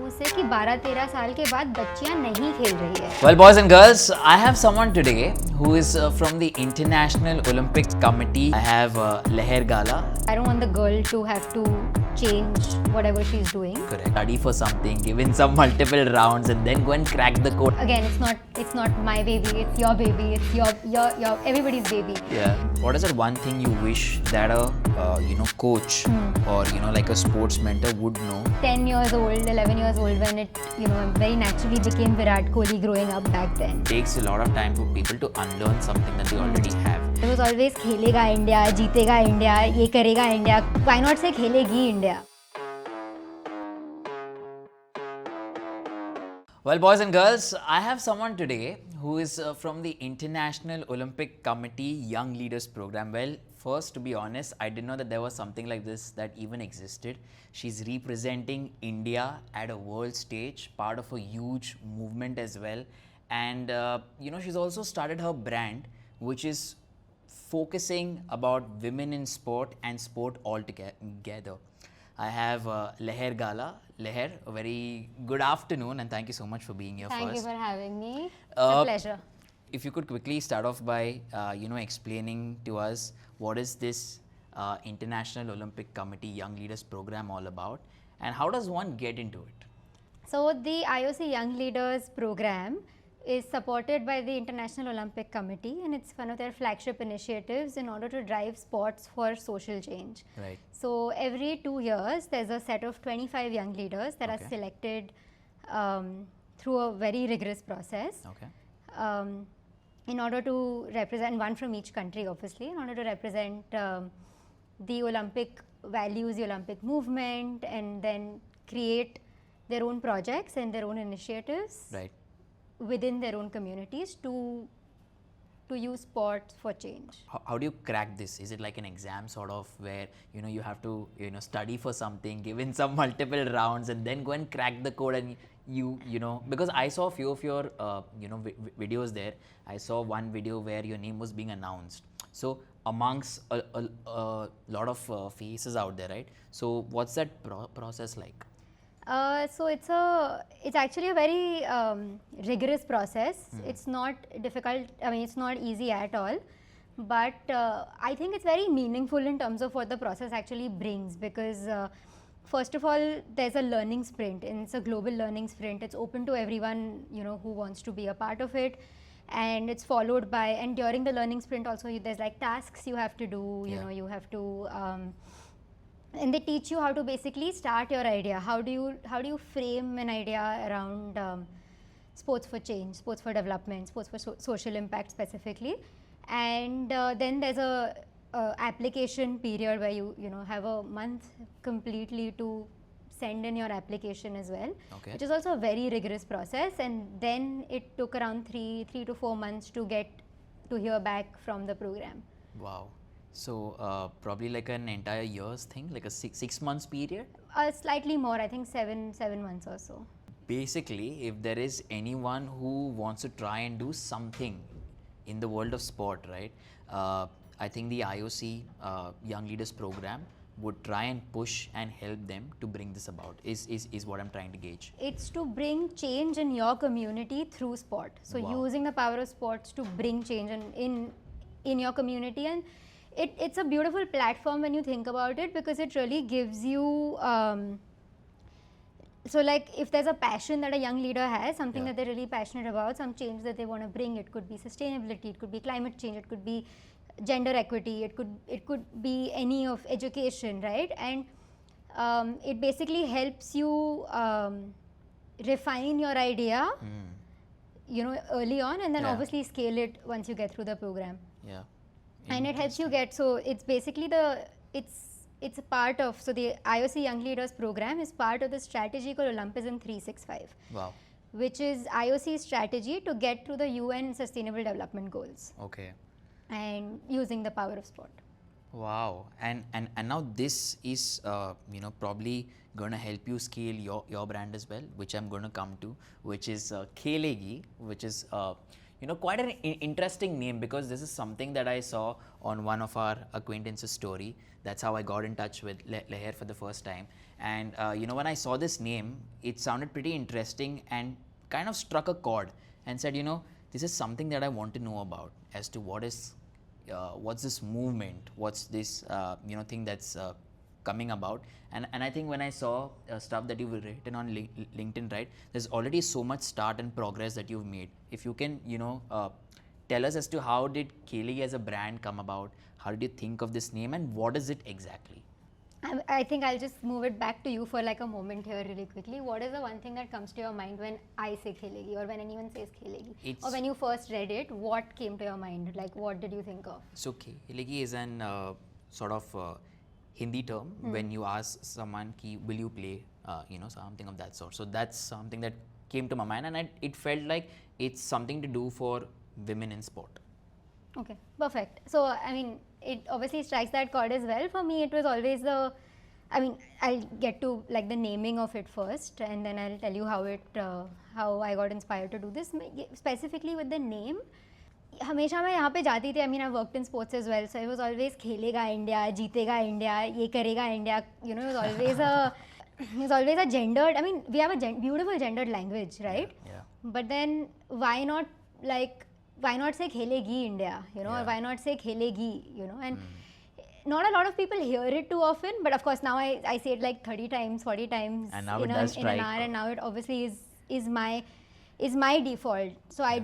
उसे कि 12-13 साल के बाद बच्चियां नहीं खेल रही है. Well, boys and girls, I have someone today who is from the International Olympic Committee. I have Laher Gala. I don't want the girl to have to change whatever she's doing. Correct. Study for something, give in some multiple rounds, and then go and crack the code. Again, it's not my baby. It's your baby. It's your everybody's baby. Yeah. What is that one thing you wish that a coach or like a sports mentor would know? 10 years old, 11 years old, when it very naturally became Virat Kohli growing up back then. It takes a lot of time for people to unlearn something that they already have. It was always Khelega India, जीतेगा India, ये करेगा India. Why not say खेलेगी India? Well, boys and girls, I have someone today who is from the International Olympic Committee Young Leaders Program. Well, first, to be honest, I didn't know that there was something like this that even existed. She's representing India at a world stage, part of a huge movement as well. And, she's also started her brand, which is focusing about women in sport and sport altogether. I have Laher Gala. Laher, a very good afternoon and thank you so much for being here Thank first. you for having me. It's a pleasure. If you could quickly start off by, explaining to us what is this International Olympic Committee Young Leaders Program all about and how does one get into it? So the IOC Young Leaders Program is supported by the International Olympic Committee, and it's one of their flagship initiatives in order to drive sports for social change. Right. So every 2 years, there's a set of 25 young leaders that are selected through a very rigorous process. Okay. In order to represent one from each country, obviously, in order to represent the Olympic values, the Olympic movement, and then create their own projects and their own initiatives. Right. Within their own communities to use sports for change. How do you crack this? Is it like an exam sort of where you have to study for something, give in some multiple rounds, and then go and crack the code and because I saw a few of your videos there. I saw one video where your name was being announced. So amongst a lot of faces out there, right? So what's that process like? So it's actually a very rigorous process. It's not difficult. I mean, it's not easy at all. But I think it's very meaningful in terms of what the process actually brings, because first of all, there's a learning sprint, and it's a global learning sprint. It's open to everyone who wants to be a part of it, and it's followed by, and during the learning sprint also there's like tasks you have to do. You have to. And they teach you how to basically start your idea. How do you frame an idea around sports for change, sports for development, sports for social impact specifically, and then there's a application period where you have a month completely to send in your application as well, which is also a very rigorous process. And then it took around 3 to 4 months to hear back from the program. Wow. So probably like an entire year's thing, like a six months period? Slightly more, I think 7 months or so. Basically, if there is anyone who wants to try and do something in the world of sport, right? I think the IOC Young Leaders Program would try and push and help them to bring this about, is what I'm trying to gauge. It's to bring change in your community through sport. So using the power of sports to bring change in your community. And it's a beautiful platform when you think about it, because it really gives you so like if there's a passion that a young leader has, something that they're really passionate about, some change that they want to bring, it could be sustainability, it could be climate change, it could be gender equity, it could be any of education, right? And it basically helps you refine your idea early on, and then obviously scale it once you get through the program. Yeah. And it helps you get, so it's basically it's a part of, so the IOC Young Leaders Program is part of the strategy called Olympism 365. Wow. Which is IOC's strategy to get to the UN Sustainable Development Goals. Okay. And using the power of sport. Wow. And now this is probably going to help you scale your brand as well, which I'm going to come to, which is Khelegi, which is quite an interesting name, because this is something that I saw on one of our acquaintances' story. That's how I got in touch with Laher for the first time. And when I saw this name, it sounded pretty interesting and kind of struck a chord and said, this is something that I want to know about, as to what's this movement, what's this thing that's coming about. And I think when I saw stuff that you've written on LinkedIn, right, there's already so much start and progress that you've made. If you can tell us as to how did Khelegi as a brand come about, how did you think of this name, and what is it exactly? I think I'll just move it back to you for like a moment here really quickly. What is the one thing that comes to your mind when I say Khelegi, or when anyone says Khelegi? Or when you first read it, what came to your mind? Like, what did you think of? So Khelegi is an sort of Hindi term when you ask someone, will you play, something of that sort. So that's something that came to my mind, and it felt like it's something to do for women in sport. Okay, perfect. So, I mean, it obviously strikes that chord as well. For me, it was always I'll get to like the naming of it first, and then I'll tell you how I got inspired to do this. Specifically with the name, हमेशा मैं यहाँ पे जाती थी. I mean, I've worked in sports as well, so it was always खेलेगा India, जीतेगा India, ये करेगा India. It was always a gendered. I mean, we have a beautiful gendered language, right? Yeah. But then why not say Khelegiindia, or why not say Khelegi, and not a lot of people hear it too often, but of course now I say it like 30 times, 40 times and now in an hour, and now it obviously is my default. So I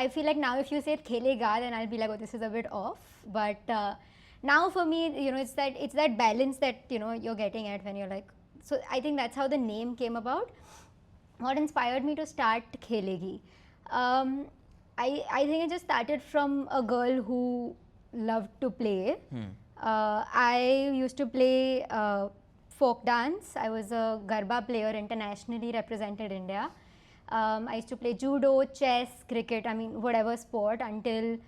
feel like now if you say Khelega, then I'll be like, oh, this is a bit off. But now for me, it's that balance that, you're getting at when you're like, so I think that's how the name came about. What inspired me to start Khelegi? I think it just started from a girl who loved to play. I used to play folk dance. I was a Garba player, internationally represented India. I used to play judo, chess, cricket, whatever sport until,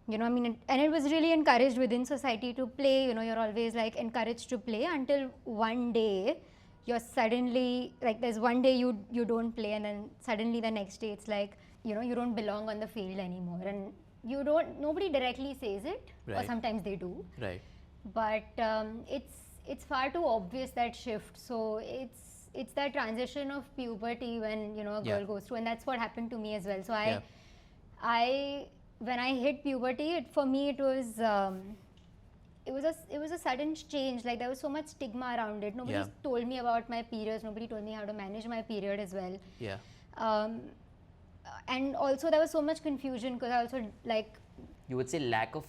and it was really encouraged within society to play. You're always like encouraged to play until one day you're suddenly, like there's one day you don't play, and then suddenly the next day it's like, you don't belong on the field anymore, and nobody directly says it, right. Or sometimes they do, right? But it's far too obvious, that shift. So it's that transition of puberty when a girl goes through, and that's what happened to me as well. So when I hit puberty, for me it was a sudden change. Like there was so much stigma around it. Nobody told me about my periods. Nobody told me how to manage my period as well. Yeah. And also there was so much confusion, because I also like, you would say lack of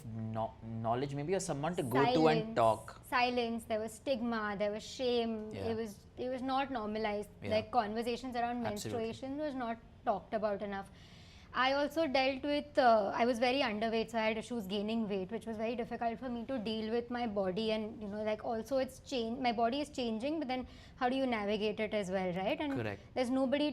knowledge maybe, or someone to go to and talk. Silence. There was stigma, there was shame. It was not normalized. Like conversations around menstruation was not talked about enough. I also dealt with, I was very underweight, so I had issues gaining weight, which was very difficult for me to deal with my body. And like also it's my body is changing, but then how do you navigate it as well, right? And correct. There's no buddy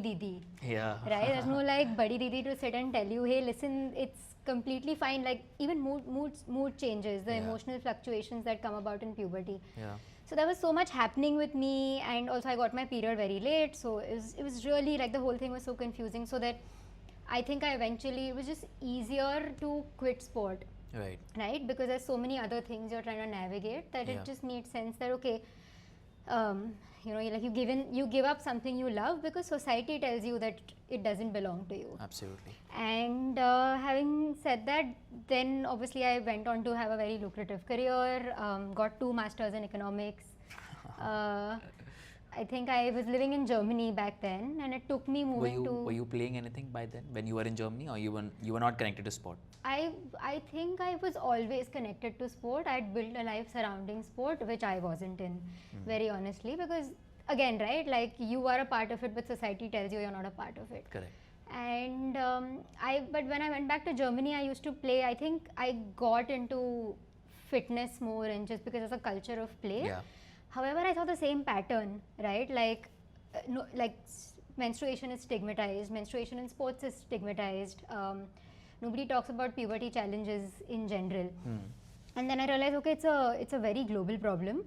didi, right? There's no like buddy didi to sit and tell you, hey, listen, it's completely fine. Like even mood changes, the emotional fluctuations that come about in puberty. So there was so much happening with me, and also I got my period very late, so it was really like the whole thing was so confusing, so that I think it was just easier to quit sport, right? Because there's so many other things you're trying to navigate that it just made sense that, okay, like you give up something you love because society tells you that it doesn't belong to you. Absolutely. And having said that, then obviously I went on to have a very lucrative career, got 2 masters in economics. I think I was living in Germany back then, and it took me moving to... Were you playing anything by then when you were in Germany, or you were not connected to sport? I think I was always connected to sport. I had built a life surrounding sport, which I wasn't in, very honestly, because again, right, like you are a part of it, but society tells you you're not a part of it. Correct. And but when I went back to Germany, I used to play. I think I got into fitness more, and just because there's a culture of play. Yeah. However, I saw the same pattern, right? Like, menstruation is stigmatized. Menstruation in sports is stigmatized. Nobody talks about puberty challenges in general. And then I realized, okay, it's a very global problem.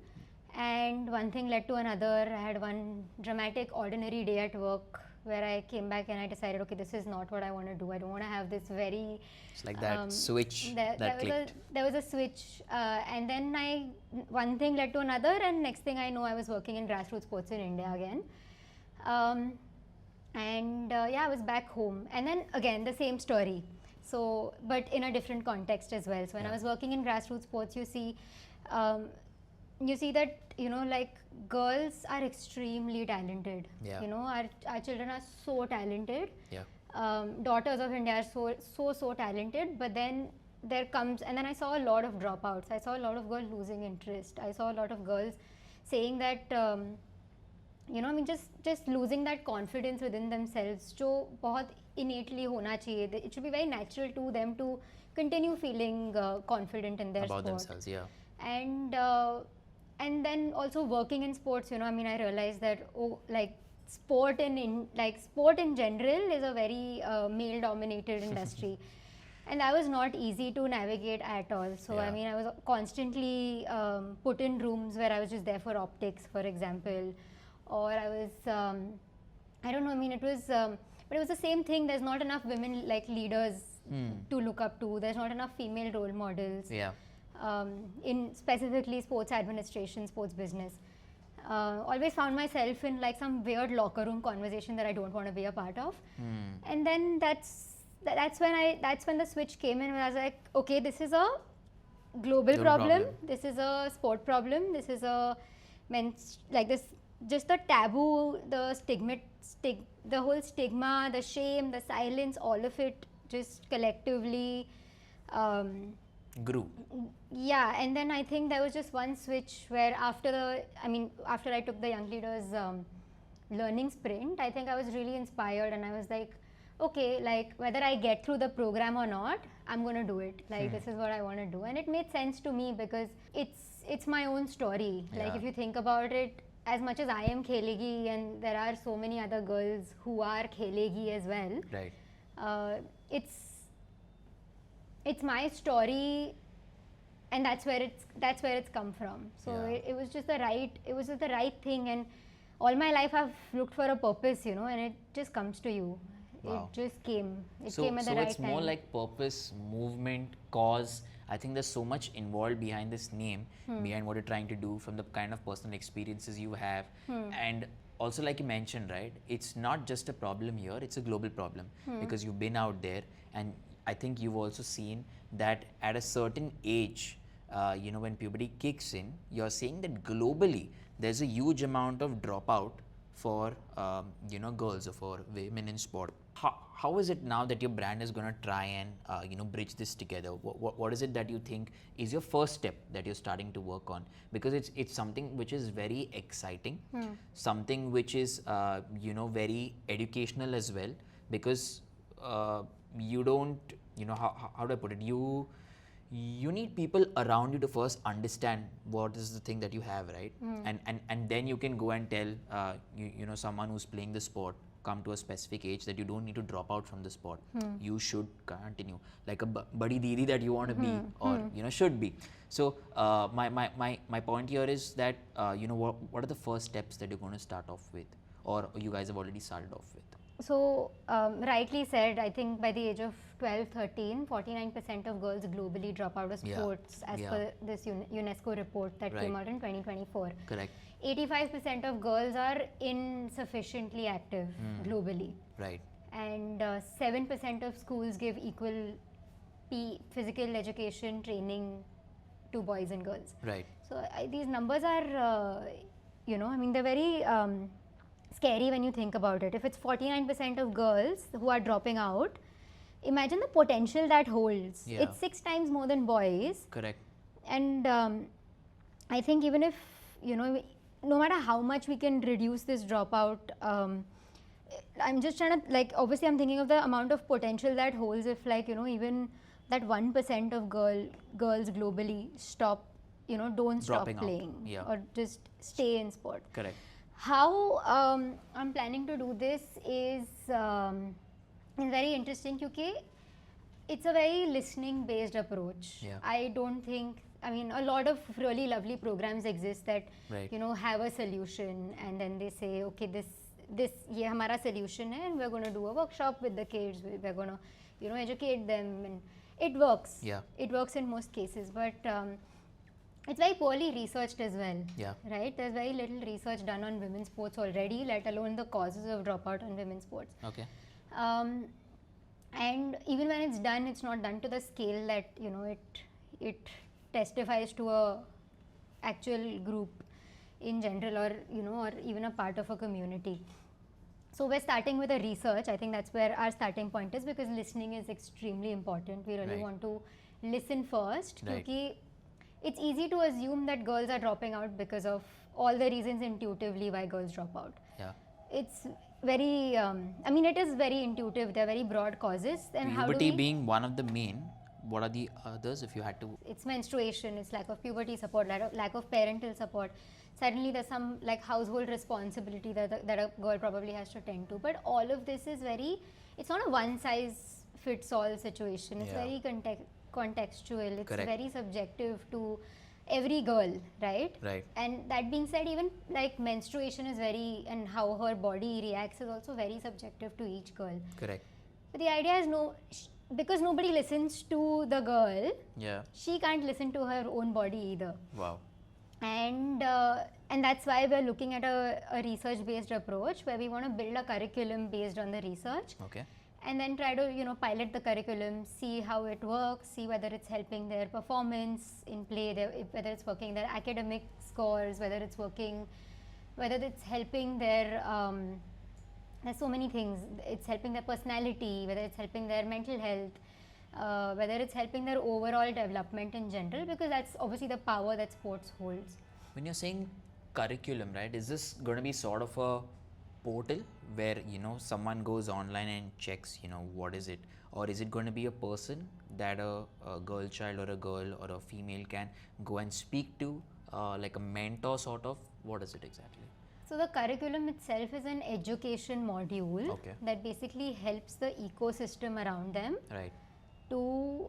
And one thing led to another. I had one dramatic, ordinary day at work. where I came back and I decided, okay, this is not what I want to do. I don't want to have this very... It's like that switch that clicked. There was a switch, and then one thing led to another, and next thing I know, I was working in grassroots sports in India again. I was back home, and then again the same story. So, but in a different context as well. So when I was working in grassroots sports, you see that, you know, like, girls are extremely talented. Yeah. You know, our children are so talented. Yeah. Daughters of India are so talented, but then and then I saw a lot of dropouts. I saw a lot of girls losing interest. I saw a lot of girls saying that, you know, I mean, just losing that confidence within themselves, जो बहुत innately होना चाहिए. It should be very natural to them to continue feeling confident in their about sport. themselves, yeah. And then also working in sports, you know, I mean, I realized that sport in general is a very male dominated industry. And that was not easy to navigate at all. So I mean, I was constantly put in rooms where I was just there for optics, for example, or I was I don't know, I mean, it was but it was the same thing. There's not enough women like leaders to look up to. There's not enough female role models. Yeah. In specifically sports administration, sports business. Always found myself in like some weird locker room conversation that I don't want to be a part of. And then that's when the switch came in, where I was like, okay, this is a global problem. This is a sport problem. This is a just the taboo, the whole stigma, the shame, the silence, all of it just collectively grew. Yeah, and then I think there was just one switch where after I took the Young Leaders learning sprint, I think I was really inspired, and I was like, okay, like, whether I get through the program or not, I'm going to do it. Like, this is what I want to do. And it made sense to me because it's my own story. Yeah. Like, if you think about it, as much as I am Khelegi, and there are so many other girls who are Khelegi as well. Right. It's my story, and that's where it's come from. So it was just the right thing, and all my life I've looked for a purpose, you know, and it just comes to you. Wow. It just came. It So came at the right time. it's more like purpose, movement, cause. I think there's so much involved behind this name, behind what you're trying to do, from the kind of personal experiences you have. And also, like you mentioned, right, it's not just a problem here, it's a global problem, because you've been out there, and I think you've also seen that at a certain age, you know, when puberty kicks in, you're saying that globally there's a huge amount of dropout for you know, girls or for women in sport. How is it now that your brand is going to try and you know, bridge this together? What is it that you think is your first step that you're starting to work on? Because it's something which is very exciting, something which is you know, very educational as well, because you don't, you know, how do I put it, you need people around you to first understand what is the thing that you have, right? And then you can go and tell you know, someone who's playing the sport, come to a specific age, that you don't need to drop out from the sport. You should continue, like a buddy didi that you want to be, or you know, should be. So my point here is that you know, what are the first steps that you're going to start off with, or you guys have already started off with? So, rightly said, I think by the age of 12, 13, 49% of girls globally drop out of sports as per this UNESCO report that came out in 2024. Correct. 85% of girls are insufficiently active globally. Right. And 7% of schools give equal physical education training to boys and girls. Right. So, these numbers are, you know, I mean, they're very scary when you think about it. If it's 49% of girls who are dropping out, imagine the potential that holds. Yeah. It's 6 times more than boys. Correct. And I think even if, you know, no matter how much we can reduce this dropout, I'm just trying to, like, obviously I'm thinking of the amount of potential that holds if, like, you know, even that 1% of girls globally stop, you know, don't stop playing or just stay in sport. Correct. How I'm planning to do this is very interesting because it's a very listening based approach. I don't think, I mean, a lot of really lovely programs exist that you know, have a solution, and then they say, okay, this this ये हमारा solution है, and we're going to do a workshop with the kids. We're going to, you know, educate them, and it works. Yeah. It works in most cases, but it's very poorly researched as well. Yeah. Right? There's very little research done on women's sports already, let alone the causes of dropout on women's sports. Okay. And even when it's done, it's not done to the scale that, you know, it testifies to a actual group in general, or, you know, or even a part of a community. So we're starting with a research. I think that's where our starting point is, because listening is extremely important. We really Right. want to listen first. Right. Because it's easy to assume that girls are dropping out because of all the reasons intuitively why girls drop out. Yeah. It's very, I mean, it is very intuitive. They're very broad causes. And how do Puberty we, being one of the main, what are the others if you had to? it's menstruation, it's lack of puberty support, lack of parental support. Suddenly there's some like household responsibility that a girl probably has to tend to. But all of this is very, it's not a one size fits all situation. It's Yeah. very contextual. It's Correct. very subjective to every girl, right? Right. And that being said, even like menstruation is very, and how her body reacts is also very subjective to each girl. Correct. But the idea is because nobody listens to the girl, Yeah. she can't listen to her own body either. Wow. And that's why we're looking at a research-based approach, where we want to build a curriculum based on the research, Okay. and then try to, you know, pilot the curriculum, see how it works, see whether it's helping their performance in play, whether it's working their academic scores, whether it's helping their there's so many things. It's helping their personality, whether it's helping their mental health, whether it's helping their overall development in general, because that's obviously the power that sports holds. When you're saying curriculum, right, is this going to be sort of a portal where, you know, someone goes online and checks, you know, what is it? Or is it going to be a person that a girl child or a girl or a female can go and speak to, like a mentor sort of? What is it exactly? So the curriculum itself is an education module Okay. that basically helps the ecosystem around them Right. to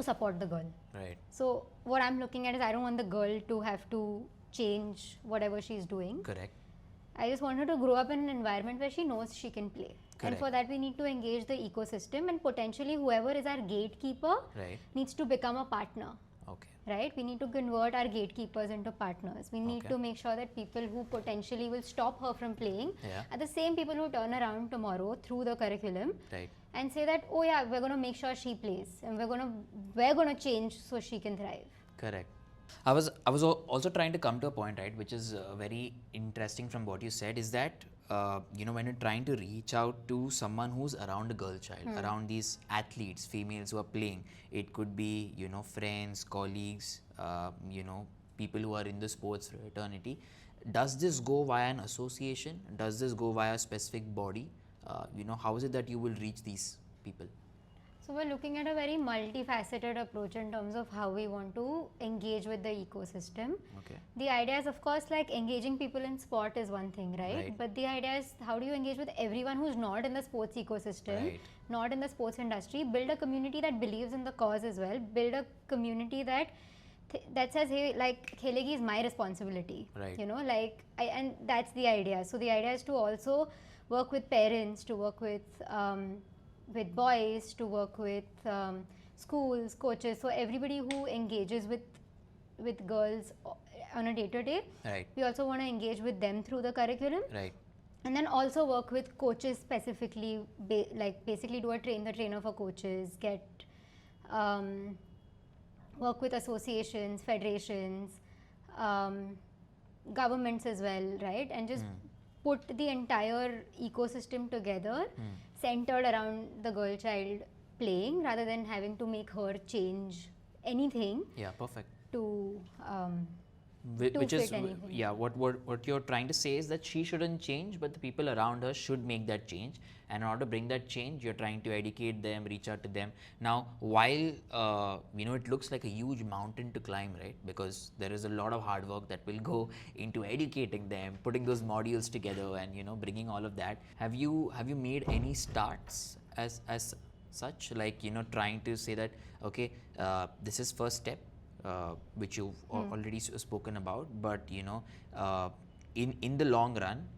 support the girl. Right. So what I'm looking at is, I don't want the girl to have to change whatever she's doing. Correct. I just want her to grow up in an environment where she knows she can play. And Correct. for that we need to engage the ecosystem, and potentially whoever is our gatekeeper Right. needs to become a partner. Okay. Right? We need to convert our gatekeepers into partners. We need Okay. to make sure that people who potentially will stop her from playing Yeah. are the same people who turn around tomorrow through the curriculum Right. and say that, oh yeah, we're going to make sure she plays, and we're going to change so she can thrive. Correct. I was also trying to come to a point, right, which is very interesting from what you said, is that you know, when you're trying to reach out to someone who's around a girl child, around these athletes, females who are playing, it could be, you know, friends, colleagues, you know, people who are in the sports fraternity. Does this go via an association? Does this go via a specific body? You know, how is it that you will reach these people? So we're looking at a very multifaceted approach in terms of how we want to engage with the ecosystem. Okay. The idea is, of course, like engaging people in sport is one thing, right? Right. But the idea is, how do you engage with everyone who's not in the sports ecosystem, Right. not in the sports industry? Build a community that believes in the cause as well. Build a community that says, hey, like, Khelegi is my responsibility. Right. You know, like, and that's the idea. So the idea is to also work with parents, to work with boys, to work with schools, coaches, so everybody who engages with girls on a day-to-day. Right. We also want to engage with them through the curriculum, Right. and then also work with coaches specifically, like basically do a train the trainer for coaches, get work with associations, federations, governments as well, right, and just put the entire ecosystem together, centered around the girl child playing, rather than having to make her change anything Yeah, perfect. to Which fit is, anything. yeah, what you're trying to say is that she shouldn't change, but the people around her should make that change. And in order to bring that change, you're trying to educate them, reach out to them. Now, while you know, it looks like a huge mountain to climb, right? Because there is a lot of hard work that will go into educating them, putting those modules together, and, you know, bringing all of that. Have you made any starts as such, like, you know, trying to say that, okay, this is first step, which you've already spoken about, but, you know, in the long run,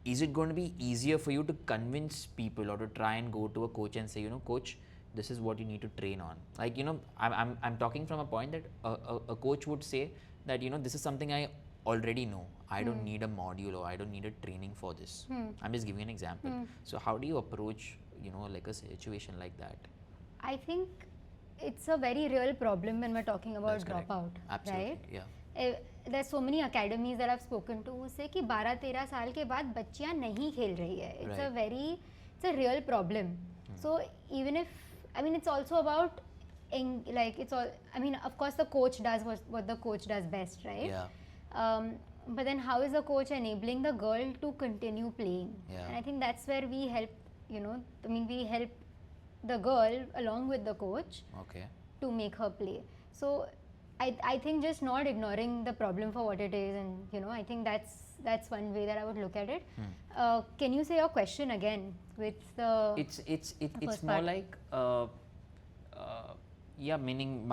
is it going to be easier for you to convince people or to try and go to a coach and say, you know, coach, this is what you need to train on? Like, you know, I'm talking from a point that a coach would say that, you know, this is something I already know. I don't need a module or I don't need a training for this. I'm just giving an example. So how do you approach, you know, like a situation like that? I think it's a very real problem when we're talking about That's correct. dropout, Absolutely, right? yeah. There's so many academies that I've spoken to who say कि 12-13 साल के बाद बच्चियां नहीं खेल रही है. It's a real problem. So even if, I mean, it's also about of course the coach does what the coach does best, right? Yeah. But then how is the coach enabling the girl to continue playing? Yeah. And I think that's where we help, we help the girl along with the coach to make her play. So I think just not ignoring the problem for what it is, and I think that's one way that I would look at it. Can you say your question again with the It's more like meaning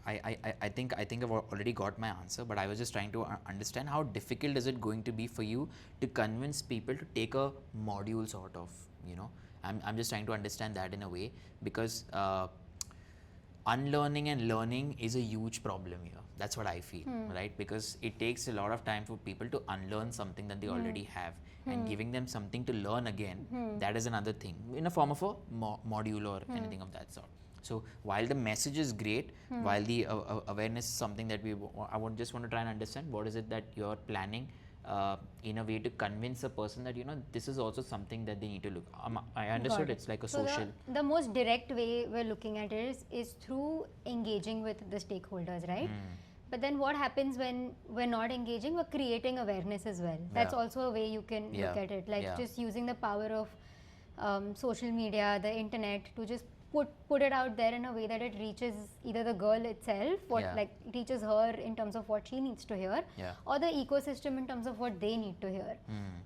I think I've already got my answer, but I was just trying to understand how difficult is it going to be for you to convince people to take a module sort of, I'm just trying to understand that in a way, because unlearning and learning is a huge problem here. That's what I feel, right? Because it takes a lot of time for people to unlearn something that they already have, and giving them something to learn again, that is another thing in a form of a module or anything of that sort. So while the message is great, while the awareness is something that I just want to try and understand, what is it that you're planning in a way to convince a person that, this is also something that they need to look. I understood it's like a social. The most direct way we're looking at it is through engaging with the stakeholders, right? But then what happens when we're not engaging? We're creating awareness as well. That's also a way you can look at it, like just using the power of social media, the internet, to just put it out there in a way that it reaches either the girl itself, reaches her in terms of what she needs to hear, or the ecosystem in terms of what they need to hear.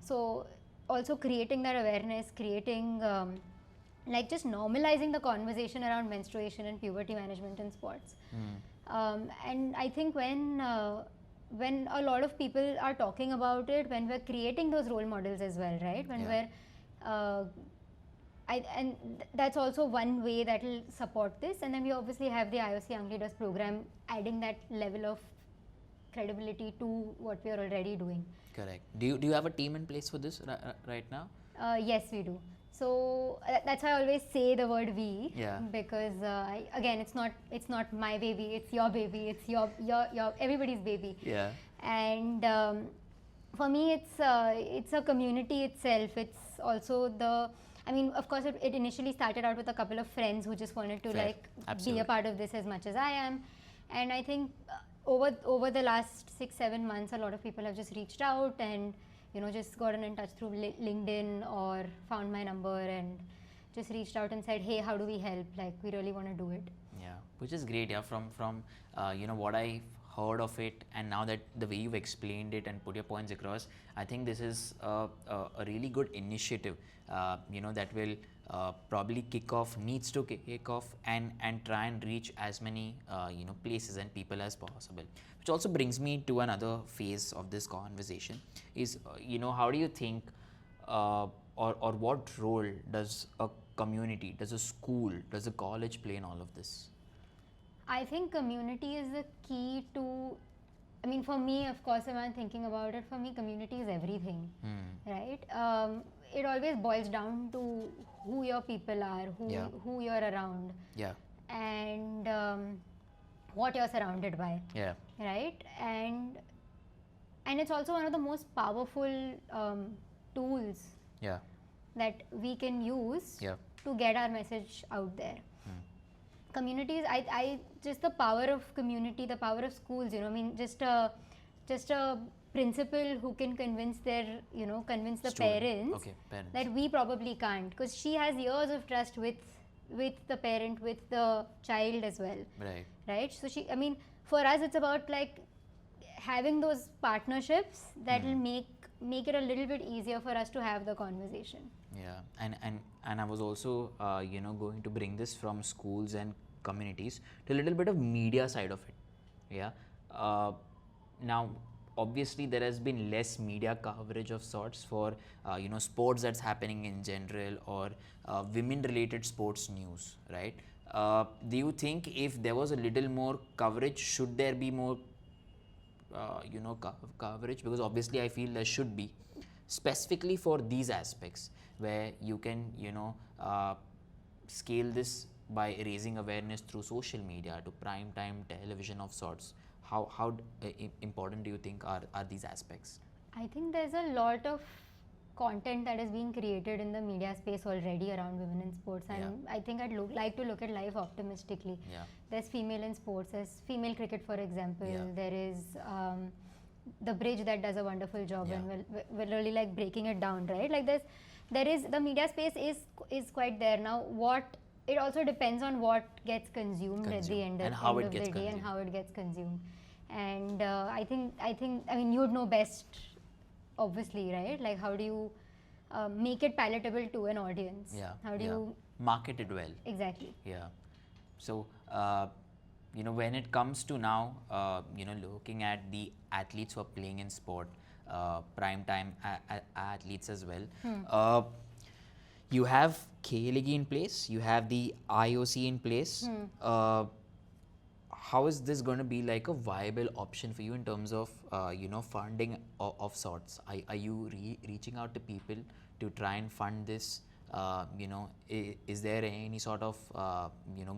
So also creating that awareness, creating just normalizing the conversation around menstruation and puberty management in sports. And I think when a lot of people are talking about it, when we're creating those role models as well, right? When we're and that's also one way that will support this. And then we obviously have the IOC Young Leaders program, adding that level of credibility to what we are already doing. Correct. Do you have a team in place for this right now? Yes, we do. So that's why I always say the word we, because again, it's not my baby, it's your baby, it's your everybody's baby. Yeah. And for me, it's a community itself. It's also of course, it initially started out with a couple of friends who just wanted to be a part of this as much as I am. And I think over the last 6-7 months, a lot of people have just reached out and just gotten in touch through LinkedIn or found my number and just reached out and said, hey, how do we help? Like, we really want to do it. Yeah, which is great. Yeah, from what I heard of it, and now that the way you've explained it and put your points across, I think this is a really good initiative, that will probably needs to kick off and try and reach as many places and people as possible. Which also brings me to another phase of this conversation is, how do you think or what role does a community, does a school, does a college play in all of this? I think community is the key to, for me, of course, when I'm thinking about it, for me, community is everything, right? It always boils down to who your people are, who you're around, and what you're surrounded by, right? And it's also one of the most powerful tools that we can use to get our message out there. Communities, I just the power of community, the power of schools, just a principal who can convince the parents that we probably can't, because she has years of trust with the parent, with the child as well. Right. So for us, it's about having those partnerships that will make it a little bit easier for us to have the conversation. Yeah, and I was also going to bring this from schools and communities to a little bit of media side of it. Yeah. Now, obviously there has been less media coverage of sorts for sports that's happening in general, or women related sports news, right? Do you think if there was a little more coverage, should there be more coverage? Because obviously I feel there should be, specifically for these aspects where you can scale this by raising awareness through social media to prime time television of sorts. How important do you think are these aspects? I think there's a lot of content that is being created in the media space already around women in sports, and Yeah. I think I'd like to look at life optimistically. Yeah. There's female in sports, there's female cricket, for example. Yeah. There is the Bridge that does a wonderful job, Yeah. and we're really like breaking it down, right? Like there is the media space is quite there now. What it also depends on what gets consumed at the end And of, how end it of the gets day, and consumed. how it gets consumed. And I think I mean, you'd know best, obviously, right? Like, how do you make it palatable to an audience? Yeah. How do yeah. you market it well? exactly? Yeah. So, when it comes to now, looking at the athletes who are playing in sport, prime time athletes as well, you have Khelegi in place, you have the IOC in place. How is this going to be like a viable option for you in terms of funding of sorts? Are you reaching out to people to try and fund this? Is there any sort of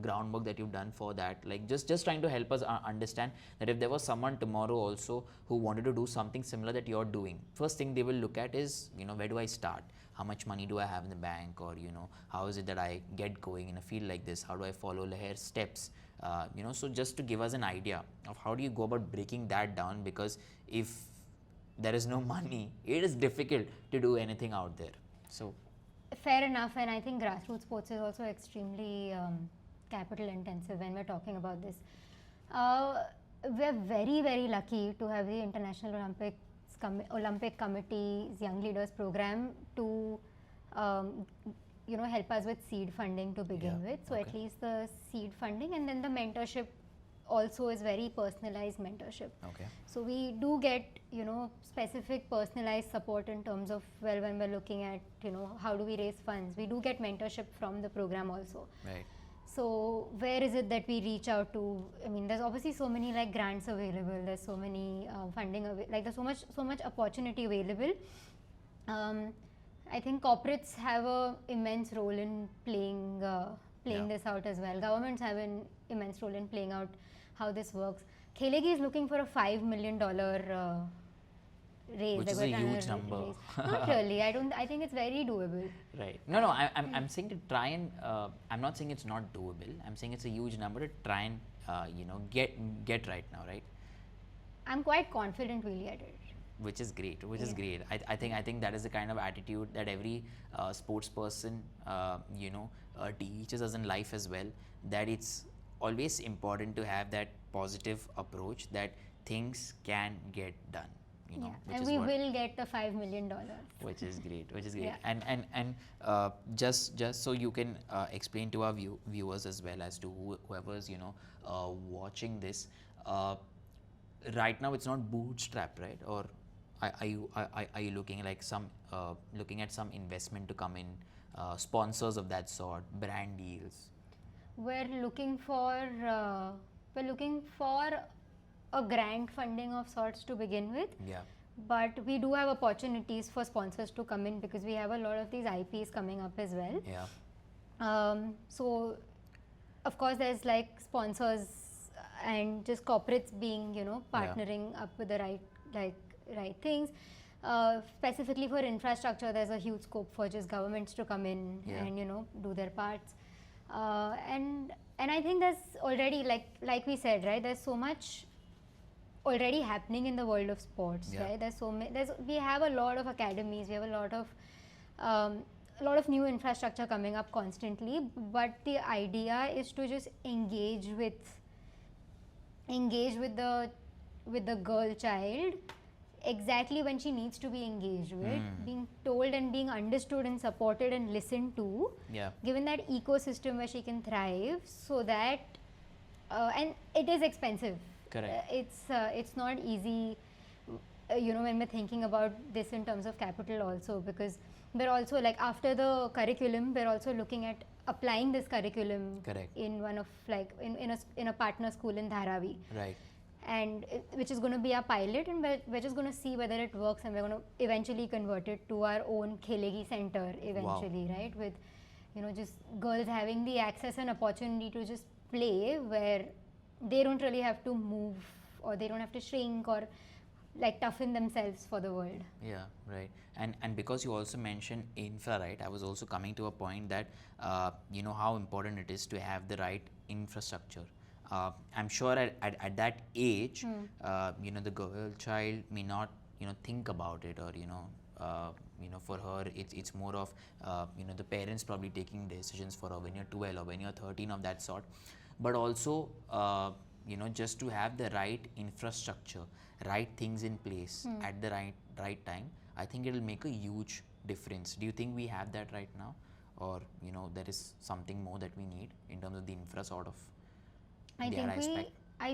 groundwork that you've done for that? Like just trying to help us understand that if there was someone tomorrow also who wanted to do something similar that you're doing, first thing they will look at is, where do I start? How much money do I have in the bank? Or how is it that I get going in a field like this? How do I follow Laher's steps? So just to give us an idea of how do you go about breaking that down, because if there is no money, it is difficult to do anything out there. So Fair enough, and I think grassroots sports is also extremely capital intensive when we're talking about this. We're very, very lucky to have the International Olympic Committee's Young Leaders Program to help us with seed funding to begin with. So at least the seed funding, and then the mentorship also is very personalized mentorship. Okay. So we do get specific personalized support in terms of, well, when we're looking at how do we raise funds, we do get mentorship from the program also. Right. So where is it that we reach out to? I mean, there's obviously so many like grants available. There's so many funding like there's so much opportunity available. I think corporates have a immense role in playing this out as well. Governments have an immense role in playing out how this works. Khelegi is looking for a $5 million raise. Which is a huge number. Not really. I think it's very doable. Right. No. I'm saying to try and. I'm not saying it's not doable. I'm saying it's a huge number to try and get right now, right? I'm quite confident we'll get it. Which is great. Great. I think that is the kind of attitude that every sports person teaches us in life as well. That it's always important to have that positive approach that things can get done. And we will get the $5 million. Which is great. Yeah. And just so you can explain to our viewers as well as to whoever's watching this. Right now, it's not bootstrapped, right? Or are you looking like looking at some investment to come in, sponsors of that sort, brand deals? We're looking for a grant funding of sorts to begin with. Yeah. But we do have opportunities for sponsors to come in because we have a lot of these IPs coming up as well. Yeah. So, of course, there's like sponsors and just corporates being, partnering up with the right things. Specifically for infrastructure, there's a huge scope for just governments to come in and do their parts. And I think there's already like we said, right? There's so much already happening in the world of sports, right? We have a lot of academies, we have a lot of new infrastructure coming up constantly, but the idea is to just engage with the girl child exactly when she needs to be engaged with, being told and being understood and supported and listened to, given that ecosystem where she can thrive, so that and it is expensive. Correct. It's not easy. when we're thinking about this in terms of capital also, because we're also like, after the curriculum, we're also looking at applying this curriculum Correct. in one of like in a partner school in Dharavi. Right. And which is going to be our pilot, and we're just going to see whether it works, and we're going to eventually convert it to our own Khelegi center eventually. Wow. Right, with just girls having the access and opportunity to just play, where they don't really have to move, or they don't have to shrink, or like toughen themselves for the world. Yeah, right. And because you also mentioned infra, right, I was also coming to a point that how important it is to have the right infrastructure. I'm sure at that age, the girl child may not think about it, or for her it's more of the parents probably taking decisions for her when you're 12 or when you're 13, of that sort. But also just to have the right infrastructure, right things in place at the right time, I think it'll make a huge difference. Do you think we have that right now, or there is something more that we need in terms of the infra sort of? I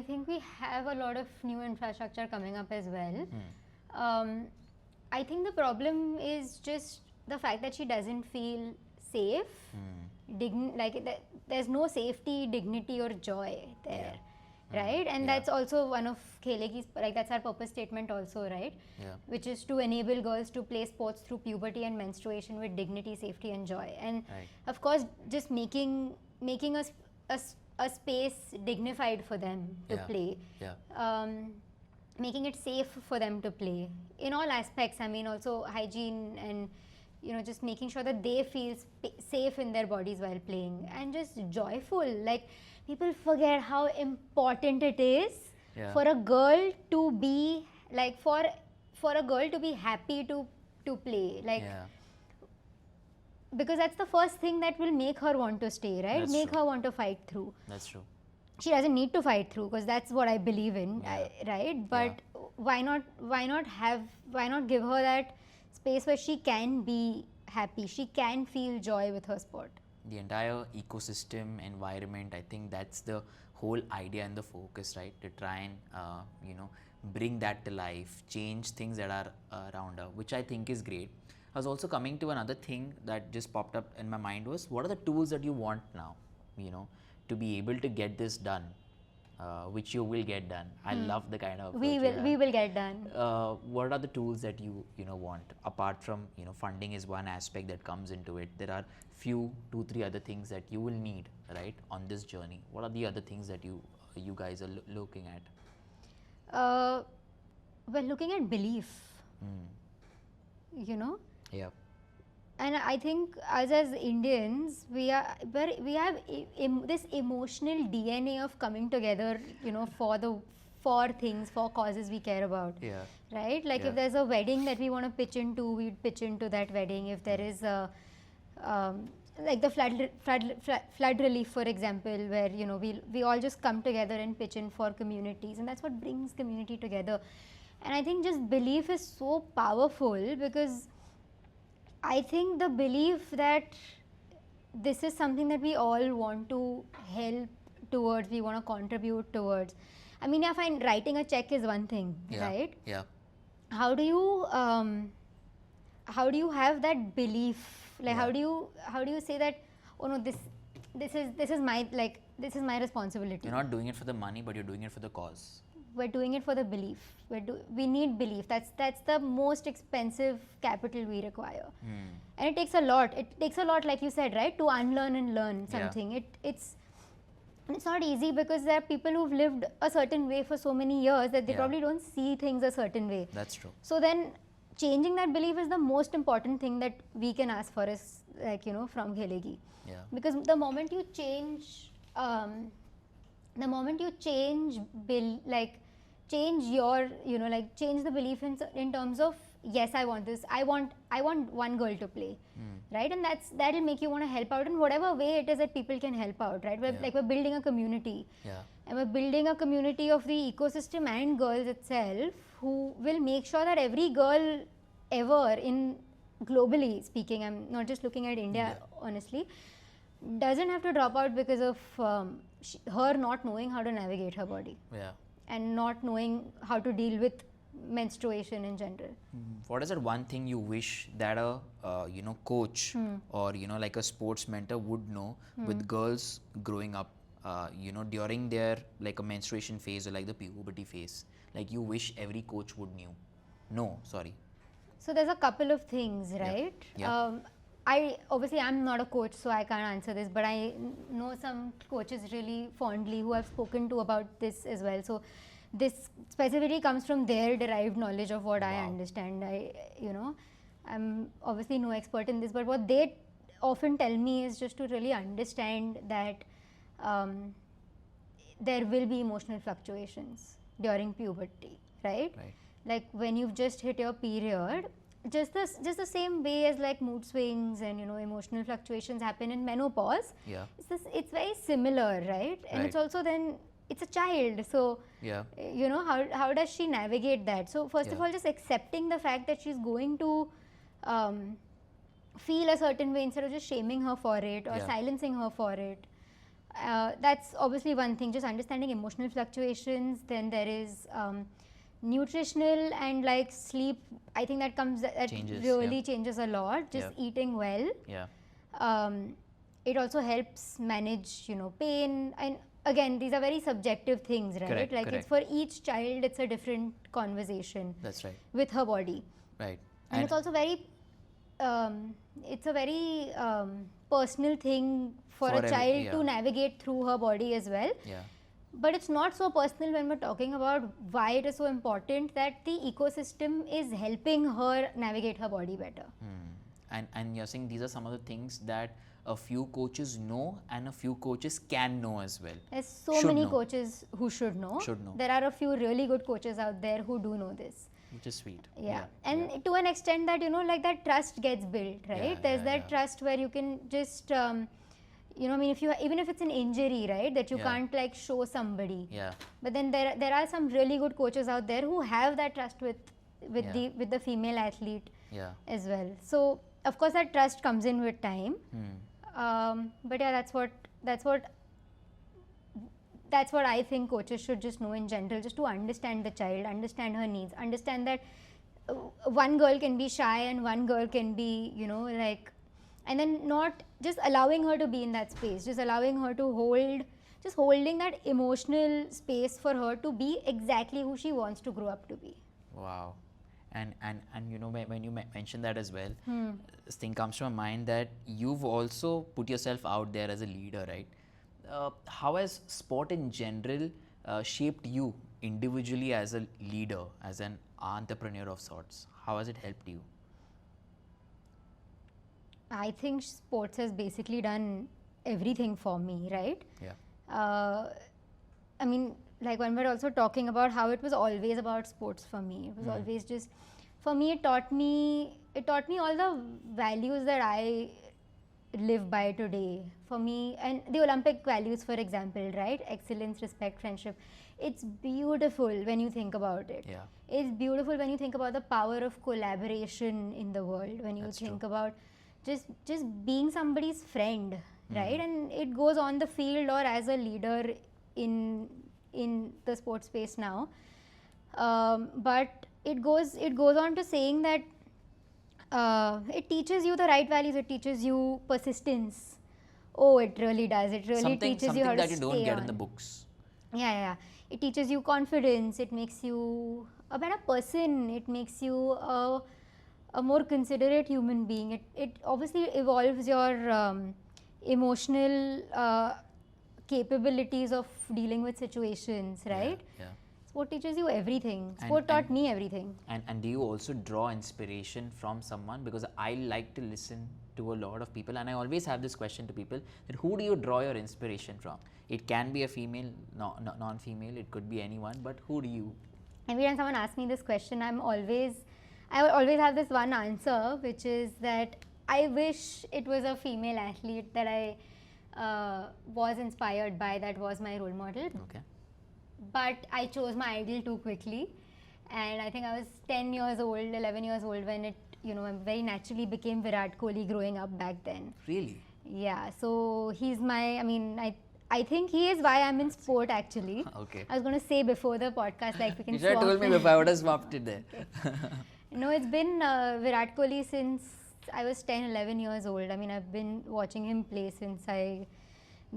think we have a lot of new infrastructure coming up as well. I think the problem is just the fact that she doesn't feel safe. There's no safety, dignity, or joy there. Right, and that's also one of Khelegi's, like that's our purpose statement also, right? Which is to enable girls to play sports through puberty and menstruation with dignity, safety, and joy. And of course, just making a space dignified for them to play, making it safe for them to play in all aspects. I mean, also hygiene, and just making sure that they feel safe in their bodies while playing, and just joyful. Like, people forget how important it is for a girl to be like, for a girl to be happy to play, like, because that's the first thing that will make her want to stay, right? That's make true. her want to fight through. That's true. She doesn't need to fight through, because that's what I believe in, right? But why not give her that space where she can be happy, she can feel joy with her sport. The entire ecosystem, environment, I think that's the whole idea and the focus, right? To try and bring that to life, change things that are around her, which I think is great. I was also coming to another thing that just popped up in my mind was, what are the tools that you want now, to be able to get this done, which you will get done. I love the kind of we will get done. What are the tools that you want, apart from funding is one aspect that comes into it? There are few 2-3 other things that you will need, right, on this journey. What are the other things that you guys are looking at? We're looking at belief. And I think as Indians, we have this emotional DNA of coming together, for things, for causes we care about. Right? Like, if there's a wedding that we want to pitch into, we'd pitch into that wedding. If there is a like the flood relief, for example, where we all just come together and pitch in for communities, and that's what brings community together. And I think just belief is so powerful, because I think the belief that this is something that we all want to help towards, we want to contribute towards. I mean, I find writing a check is one thing, right? How do you have that belief? Like, how do you say that, oh no, this is my responsibility. You're not doing it for the money, but you're doing it for the cause. We're doing it for the belief. We need belief. That's the most expensive capital we require. And it takes a lot. It takes a lot, like you said, right, to unlearn and learn something. It's not easy, because there are people who've lived a certain way for so many years that they probably don't see things a certain way. That's true. So then changing that belief is the most important thing that we can ask for, is like, from Khelegi. Because the moment you change change your, change the belief in terms of, yes, I want this, I want one girl to play, right? And that'll make you want to help out in whatever way it is that people can help out, right? We're building a community, and we're building a community of the ecosystem and girls itself, who will make sure that every girl ever, in globally speaking, I'm not just looking at India, honestly, doesn't have to drop out because of her not knowing how to navigate her body. And not knowing how to deal with menstruation in general. What is that one thing you wish that a coach or like a sports mentor would know with girls growing up, during their like a menstruation phase or like the puberty phase, like you wish every coach would knew? No, sorry. So there's a couple of things, Yeah. right? Yeah. I'm not a coach, so I can't answer this, but I know some coaches really fondly who I've spoken to about this as well. So this specifically comes from their derived knowledge of what I Wow. understand. I'm obviously no expert in this, but what they often tell me is just to really understand that there will be emotional fluctuations during puberty, right? Right. Like when you've just hit your period, just the same way as like mood swings and emotional fluctuations happen in menopause. Yeah. It's very similar, right? And it's Right. also then it's a child, so Yeah. how does she navigate that? So first of Yeah. all, just accepting the fact that she's going to feel a certain way instead of just shaming her for it or Yeah. silencing her for it. That's obviously one thing, just understanding emotional fluctuations. Then there is nutritional and like sleep. I think that Changes, really yeah. changes a lot. Just Yeah. eating well. Yeah. It also helps manage pain, and again these are very subjective things, right? Correct, Like it's correct. for each child it's a different conversation That's right. with her body. Right. And it's also very it's a very personal thing for For a every- child yeah. to navigate through her body as well. Yeah. But it's not so personal when we're talking about why it is so important that the ecosystem is helping her navigate her body better. And you're saying these are some of the things that a few coaches know and a few coaches can know as well. There's so Should many know. coaches who should know. Should know. There are a few really good coaches out there who do know this. Which is sweet. Yeah. And to an extent that like that trust gets built, right? Yeah, There's yeah, that yeah. trust where you can just I mean, if you even if it's an injury, right, that you Yeah. can't like show somebody. Yeah. But then there are some really good coaches out there who have that trust with Yeah. the female athlete Yeah. as well. So of course that trust comes in with time. But yeah, that's what I think coaches should just know in general, just to understand the child, understand her needs, understand that one girl can be shy and one girl can be like, and then not just allowing her to be in that space, just allowing her to holding that emotional space for her to be exactly who she wants to grow up to be. Wow. And when you mentioned that as well, this thing comes to my mind that you've also put yourself out there as a leader, right? How has sport in general shaped you individually as a leader, as an entrepreneur of sorts? How has it helped you? I think sports has basically done everything for me, right? Yeah. I mean, like when we're also talking about how it was always about sports for me. It was always just, for me, it taught me all the values that I live by today. For me, and the Olympic values, for example, right? Excellence, respect, friendship. It's beautiful when you think about it. Yeah. It's beautiful when you think about the power of collaboration in the world. When you That's think true. about just being somebody's friend, right? And it goes on the field or as a leader in the sports space now. But it goes on to saying that it teaches you the right values. It teaches you persistence. Oh, it really does. It really teaches you how to that you don't stay get on. in the books. Yeah. It teaches you confidence. It makes you a better person. It makes you a more considerate human being. It obviously evolves your emotional capabilities of dealing with situations, right? Yeah. Sport teaches you everything. And- Sport taught and- me everything. And do you also draw inspiration from someone? Because I like to listen to a lot of people, and I always have this question to people, that who do you draw your inspiration from? It can be a female, non-female, it could be anyone, but who do you? Every time someone asks me this question, I always have this one answer, which is that I wish it was a female athlete that I was inspired by, that was my role model. Okay. But I chose my idol too quickly, and I think I was 10 years old, 11 years old when it, very naturally became Virat Kohli growing up back then. Really? Yeah, so he's my, I think he is why I'm in sport actually. Okay. I was going to say before the podcast, like we can You should have swap. told me before. I would have swapped it there. No, it's been Virat Kohli since I was 10, 11 years old. I mean, I've been watching him play since I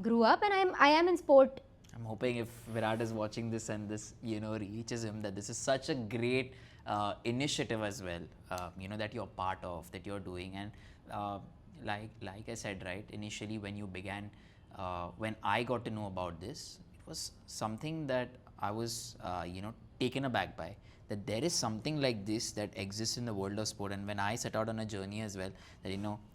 grew up, and I am in sport. I'm hoping if Virat is watching this and this, reaches him, that this is such a great initiative as well, that you're part of, that you're doing. And like I said, right, initially when you began, when I got to know about this, it was something that I was, taken aback by, that there is something like this that exists in the world of sport. And when I set out on a journey as well, that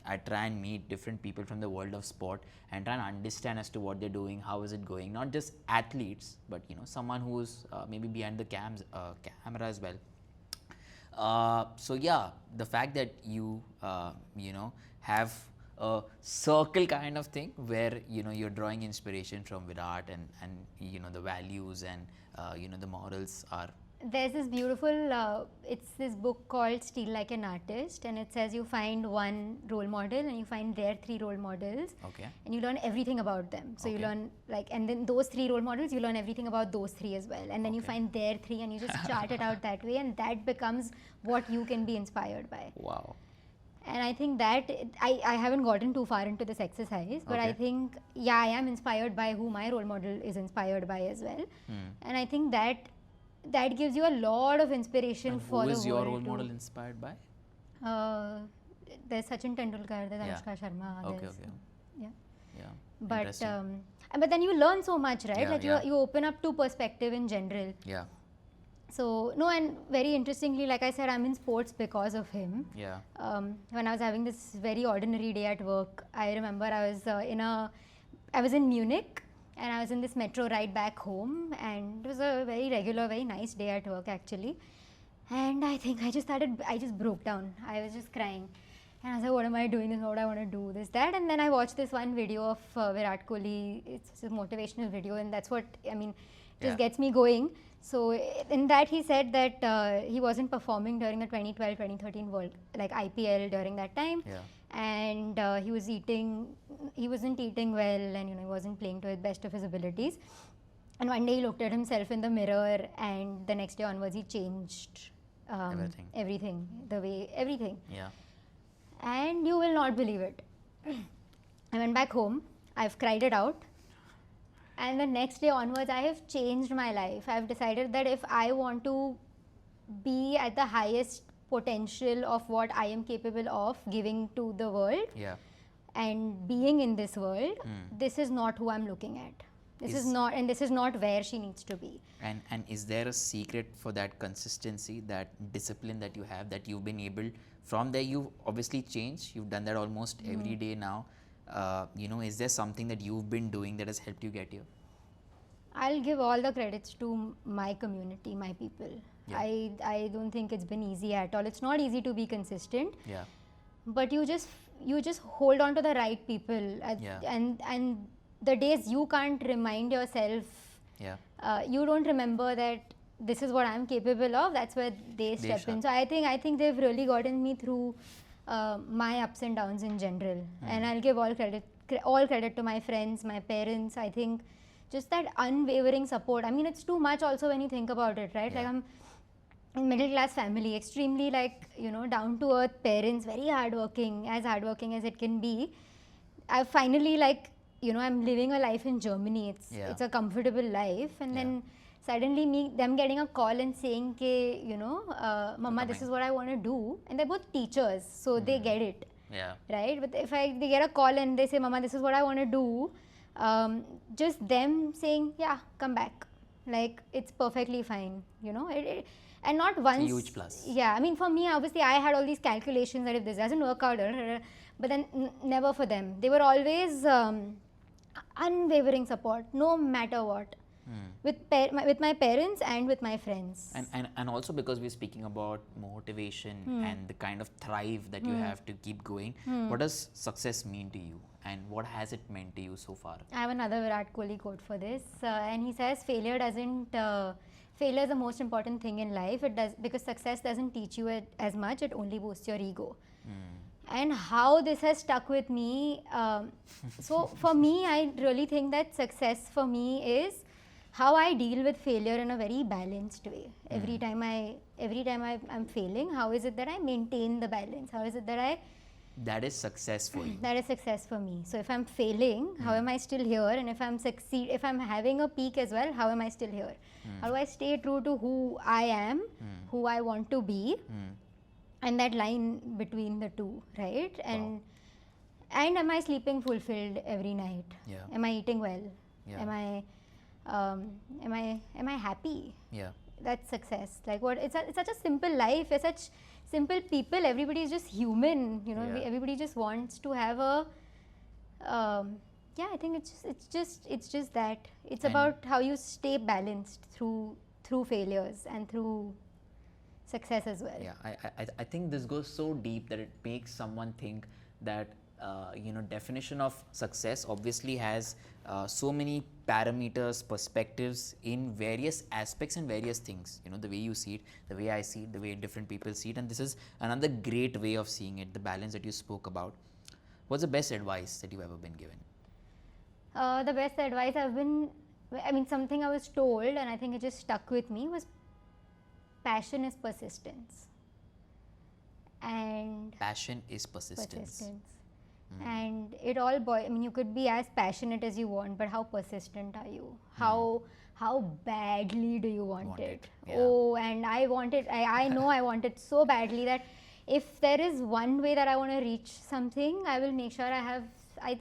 I try and meet different people from the world of sport and try and understand as to what they're doing, how is it going, not just athletes, but someone who's maybe behind the camera as well. So yeah, the fact that you have a circle kind of thing where you're drawing inspiration from Virat, and the values and the morals are. There's this beautiful, it's this book called Steal Like an Artist, and it says you find one role model and you find their 3 role models. Okay. And you learn everything about them. So you Okay. learn and then those 3 role models, you learn everything about those 3 as well. And then you Okay. find their 3 and you just chart it out that way, and that becomes what you can be inspired by. Wow. And I think that I haven't gotten too far into this exercise, but I Okay. think, I am inspired by who my role model is inspired by as well. And I think that gives you a lot of inspiration And for who the is your world role to- model inspired by? There's Sachin Tendulkar, there's Anushka Sharma. Okay, there's- okay. Yeah. Yeah. But Interesting. but then you learn so much, right? Yeah, like yeah. you open up to perspective in general. Yeah. So no, and very interestingly, like I said, I'm in sports because of him. Yeah. When I was having this very ordinary day at work, I remember I was in Munich, and I was in this metro ride back home, and it was a very regular, very nice day at work actually. And I think I just broke down. I was just crying. And I was like, what am I doing? This is what I want to do, this, that. And then I watched this one video of Virat Kohli. It's a motivational video, and that's what, just gets me going. So in that he said that he wasn't performing during the 2012-2013 World, like IPL during that time. Yeah. And he wasn't eating well, and he wasn't playing to the best of his abilities. And one day he looked at himself in the mirror, and the next day onwards he changed everything. Yeah. And you will not believe it. I went back home, I've cried it out, and the next day onwards I have changed my life. I've decided that if I want to be at the highest potential of what I am capable of giving to the world Yeah. and being in this world, this is not who I'm looking at. This is not where she needs to be. And is there a secret for that consistency, that discipline that you have, that you've been able, from there you've obviously changed, you've done that almost every day now. Is there something that you've been doing that has helped you get here? I'll give all the credits to my community, my people. Yeah. I don't think it's been easy at all. It's not easy to be consistent. Yeah. But you just hold on to the right people. Yeah. And the days you can't remind yourself, Yeah. you don't remember that this is what I'm capable of, that's where they step in. So I think they've really gotten me through my ups and downs in general. And I'll give all credit to my friends, my parents. I think just that unwavering support. I mean, it's too much also when you think about it, right? Yeah. Like, I'm in middle class family, extremely down to earth parents, very hardworking as it can be. I finally I'm living a life in Germany. It's a comfortable life, and then suddenly them getting a call and saying Mama, this is what I want to do, and they're both teachers, so they get it. Yeah. Right? But if they get a call and they say, Mama, this is what I want to do, just them saying, yeah, come back, like, it's perfectly fine, and not once. It's a huge plus. Yeah, I mean, for me, obviously, I had all these calculations that if this doesn't work out, but then never for them. They were always unwavering support, no matter what. With my parents and with my friends. And also because we're speaking about motivation and the kind of thrive that you have to keep going, what does success mean to you, and what has it meant to you so far? I have another Virat Kohli quote for this, and he says, failure is the most important thing in life. It does, because success doesn't teach you it as much, it only boosts your ego. and how this has stuck with me. So for me, I really think that success for me is how I deal with failure in a very balanced way. Every time I'm failing, how is it that I maintain the balance? How is it that That is success for you. that is success for me. So if I'm failing, how am I still here? And if I'm having a peak as well, how am I still here? How do I stay true to who I am, who I want to be, and that line between the two, right? And am I sleeping fulfilled every night? Yeah. Am I eating well? Yeah. Am I happy? Yeah. That's success. Like what? It's such a simple life. We're such simple people. Everybody is just human. You know, Yeah. everybody just wants to have a. I think it's just that. It's And- about how you stay balanced through failures and through success as well. Yeah, I think this goes so deep that it makes someone think that definition of success obviously has so many parameters, perspectives in various aspects and various things. You know, the way you see it, the way I see it, the way different people see it, and this is another great way of seeing it. The balance that you spoke about. What's the best advice that you've ever been given? The best advice something I was told and I think it just stuck with me was passion is persistence. And Passion is persistence. And it all you could be as passionate as you want, but how persistent are you? How badly do you want it? Yeah. Oh, and I want it. I know I want it so badly that if there is one way that I want to reach something, I will make sure I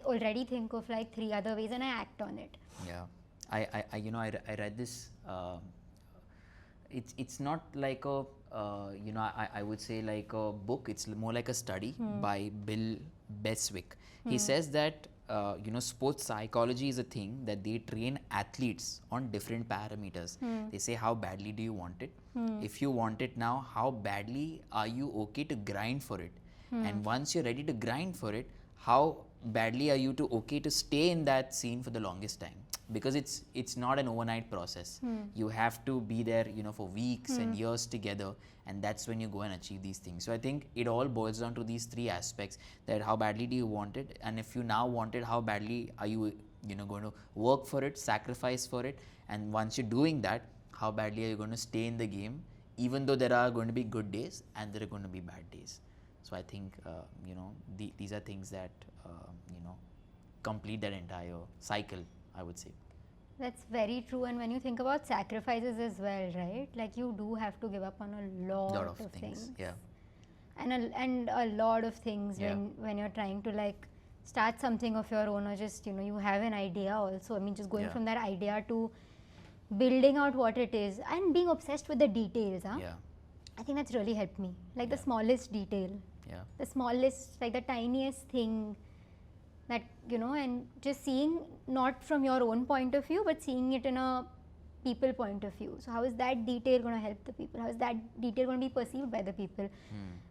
already think of like 3 other ways and I act on it. Yeah, I read this. It's not like a I would say like a book. It's more like a study by Bill Beswick. He says that sports psychology is a thing that they train athletes on different parameters. They say, how badly do you want it? If you want it now, how badly are you okay to grind for it? And once you're ready to grind for it, how badly are you okay to stay in that scene for the longest time? Because it's not an overnight process. You have to be there, for weeks and years together, and that's when you go and achieve these things. So I think it all boils down to these 3 aspects: that how badly do you want it, and if you now want it, how badly are you, going to work for it, sacrifice for it, and once you're doing that, how badly are you going to stay in the game, even though there are going to be good days and there are going to be bad days. So I think these are things that complete that entire cycle, I would say. That's very true. And when you think about sacrifices as well, right? Like you do have to give up on a lot of things. Yeah. And a lot of things Yeah. when you're trying to like start something of your own, or just you have an idea also. I mean, just going Yeah. from that idea to building out what it is and being obsessed with the details. Yeah. I think that's really helped me. Like the Yeah. smallest detail, Yeah. the smallest, like the tiniest thing that and just seeing not from your own point of view, but seeing it in a people point of view. So how is that detail going to help the people? How is that detail going to be perceived by the people?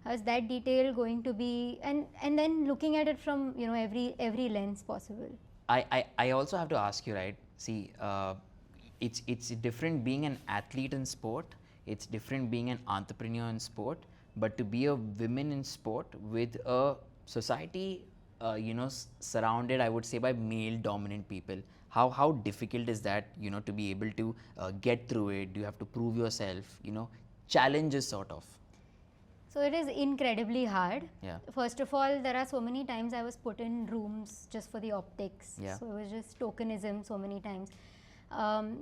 How is that detail going to be, and then looking at it from every lens possible. I also have to ask you, right? See, it's different being an athlete in sport. It's different being an entrepreneur in sport. But to be a woman in sport with a society, surrounded, I would say, by male dominant people, how difficult is that? To be able to get through it. Do you have to prove yourself? Challenges sort of. So it is incredibly hard. Yeah. First of all, there are so many times I was put in rooms just for the optics. Yeah. So it was just tokenism so many times.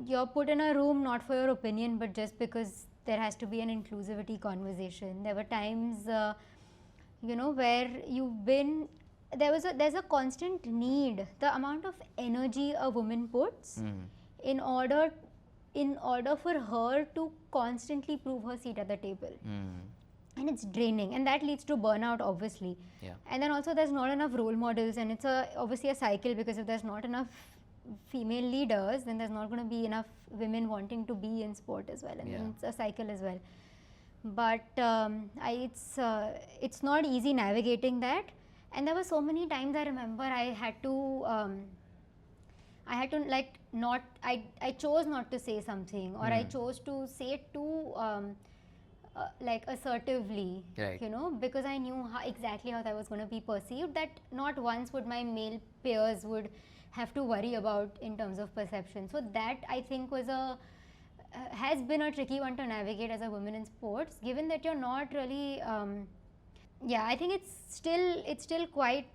You're put in a room not for your opinion, but just because there has to be an inclusivity conversation. There were times, where there's a constant need. The amount of energy a woman puts in order for her to constantly prove her seat at the table. And it's draining, and that leads to burnout, obviously. Yeah. And then also there's not enough role models, and it's obviously a cycle, because if there's not enough female leaders, then there's not going to be enough women wanting to be in sport as well, and Yeah. then it's a cycle as well. But it's not easy navigating that, and there were so many times I remember I had to like I chose not to say something, or I chose to say it too like assertively, Right. you know, because I knew exactly how that was going to be perceived, that not once would my male peers would have to worry about in terms of perception. So that I think was has been a tricky one to navigate as a woman in sports, given that you're not really yeah, I think it's still quite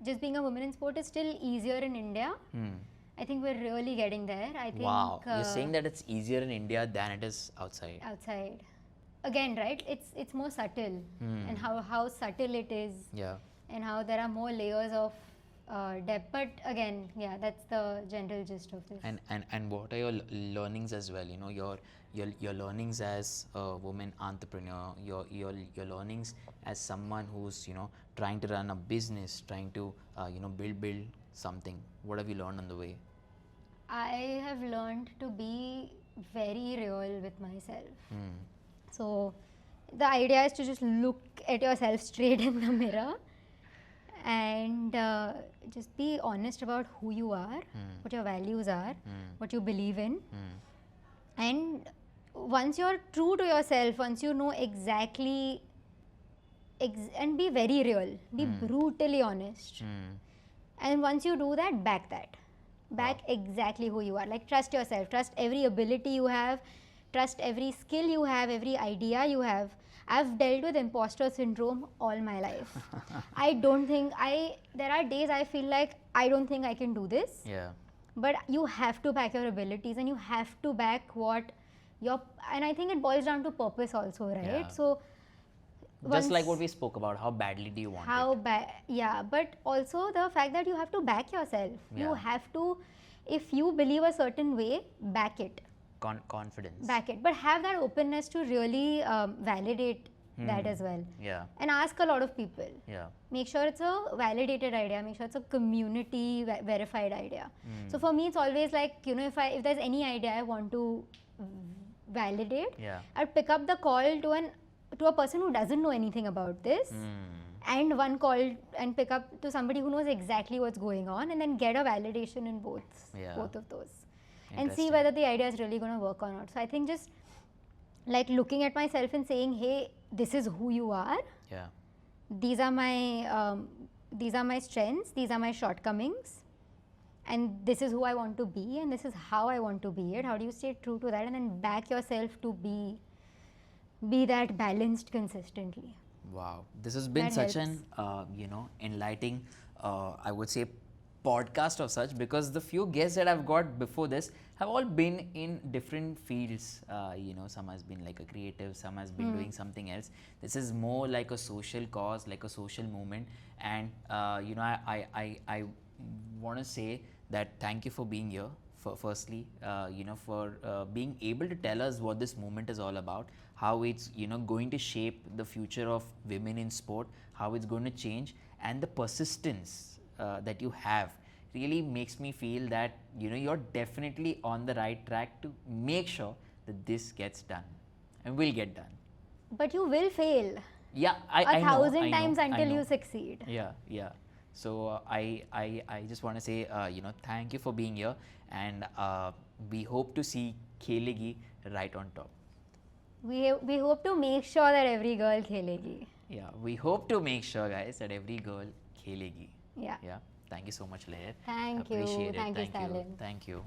just being a woman in sport is still easier in India. I think we're really getting there. I think Wow, you're saying that it's easier in India than it is outside. outside again, right? It's more subtle, and how subtle it is, Yeah. and how there are more layers of depth. But again, yeah, that's the general gist of this. And what are your learnings as well? You know, your learnings as a woman entrepreneur, your learnings as someone who's, you know, trying to run a business, trying to you know, build something. What have you learned on the way? I have learned to be very real with myself. So the idea is to just look at yourself straight in the mirror and just be honest about who you are, what your values are, what you believe in. And once you're true to yourself, once you know exactly and be very real, be brutally honest. And once you do that, back exactly who you are. Like, trust yourself, trust every ability you have, trust every skill you have, every idea you have. I've dealt with imposter syndrome all my life. I don't think there are days I feel like I don't think I can do this. Yeah. But you have to back your abilities, and you have to back what your, and I think it boils down to purpose also, right? Yeah. So Just like once- what we spoke about, how badly do you want how it? bad, yeah, but also the fact that you have to back yourself. You Yeah. have to, if you believe a certain way, back it, Confidence. but have that openness to really validate that as well, Yeah. and ask a lot of people. Yeah. Make sure it's a validated idea, make sure it's a community verified idea. So for me, it's always like, you know, if there's any idea I want to validate, Yeah. I'd pick up the call to a person who doesn't know anything about this, and one call and pick up to somebody who knows exactly what's going on, and then get a validation in both of those, and see Interesting. whether the idea is really going to work or not. So I think just like looking at myself and saying, hey, this is who you are, Yeah. these are my strengths, these are my shortcomings, and this is who I want to be, and this is how I want to be it. How do you stay true to that, and then back yourself to be that balanced consistently? Wow, this has been That such helps. an you know, enlightening, I would say, podcast of such, because the few guests that I've got before this have all been in different fields. You know, some has been like a creative, some has been doing something else. This is more like a social cause, like a social movement, and you know, I want to say that thank you for being here. Firstly, you know, for being able to tell us what this movement is all about, how it's, you know, going to shape the future of women in sport, how it's going to change, and the persistence that you have really makes me feel that, you know, you're definitely on the right track to make sure that this gets done and will get done. But you will fail Yeah, a I know, thousand I know, times I until know. you succeed. Yeah. So I just want to say, you know, thank you for being here, and we hope to see Khelegi right on top. We hope to make sure that every girl Khelegi. Yeah, we hope to make sure, guys, that every girl Khelegi. Yeah. Yeah. Thank you so much, Laher. Thank you. Appreciate it. Thank you, Thank you. Stalin. Thank you.